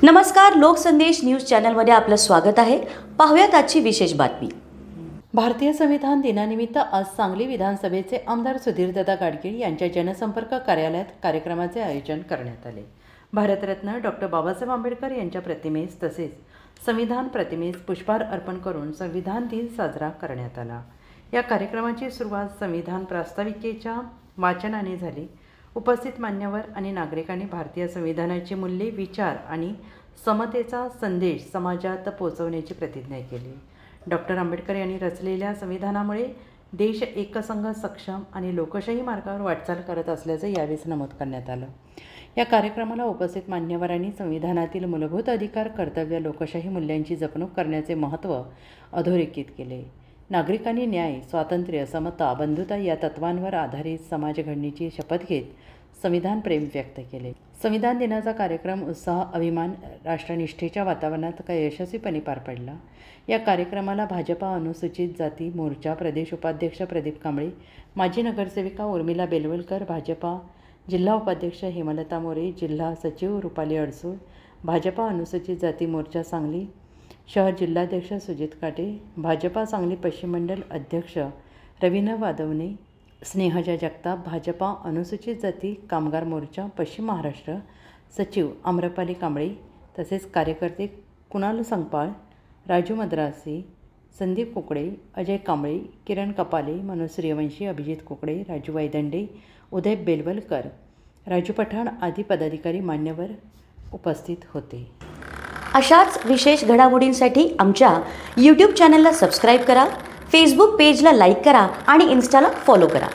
नमस्कार, लोकसंदेश न्यूज चॅनलमध्ये आपलं स्वागत आहे। पाहूयात आजची विशेष बातमी। भारतीय संविधान दिनानिमित्त आज सांगली विधानसभेचे आमदार सुधीरदादा गाडगीळ यांच्या जनसंपर्क कार्यालयात कार्यक्रमाचे आयोजन करण्यात आले। भारतरत्न डॉक्टर बाबासाहेब आंबेडकर यांच्या प्रतिमेस तसेच संविधान प्रतिमेस पुष्पहार अर्पण करून संविधान दिन साजरा करण्यात आला। या कार्यक्रमाची सुरुवात संविधान प्रास्ताविकेच्या वाचनाने झाली। उपस्थित मान्यवर आणि नागरिकांनी भारतीय संविधानाची मूल्ये, विचार आणि समतेचा संदेश समाजात पोहोचवण्याची प्रतिज्ञा केली। डॉक्टर आंबेडकर यांनी रचलेल्या संविधानामुळे देश एकसंघ, सक्षम आणि लोकशाही मार्गावर वाटचाल करत असल्याचे यावेळी नमूद करण्यात आलं। या कार्यक्रमाला उपस्थित मान्यवरांनी संविधानातील मूलभूत अधिकार, कर्तव्य, लोकशाही मूल्यांची जपणूक करण्याचे महत्त्व अधोरेखित केले। नागरिकांनी न्याय, स्वातंत्र्य, समता, बंधुता या तत्वांवर आधारित समाज घडणीची शपथ घेत संविधान प्रेम व्यक्त केले। संविधान दिनाचा कार्यक्रम उत्साह, अभिमान, राष्ट्रनिष्ठेच्या वातावरणात यशस्वीपणे पार पडला। या कार्यक्रमाला भाजपा अनुसूचित जाती मोर्चा प्रदेश उपाध्यक्ष प्रदीप कांबळे, माजी नगरसेविका उर्मिला बेलवलकर, भाजपा जिल्हा उपाध्यक्ष हेमलता मोरे, जिल्हा सचिव रुपाली अडसूळ, भाजपा अनुसूचित जाती मोर्चा सांगली शहर जिल्हाध्यक्ष सुजित काटे, भाजपा सांगली पश्चिम मंडल अध्यक्ष रवींद्र वादवणे, स्नेहजा जगताप, भाजपा अनुसूचित जाती कामगार मोर्चा पश्चिम महाराष्ट्र सचिव आम्रपाली कांबळे, तसेच कार्यकर्ते कुणाल संगपाळ, राजू मद्रासी, संदीप कुकडे, अजय कांबळे, किरण कपाले, मनोज सूर्यवंशी, अभिजित कुकडे, राजू वायदंडे, उदय बेलवलकर, राजू पठाण आदी पदाधिकारी मान्यवर उपस्थित होते। अशाच विशेष घडामोडींसाठी आमच्या YouTube चॅनलला सबस्क्राईब करा, फेसबुक पेजला लाईक करा आणि इन्स्टाला फॉलो करा।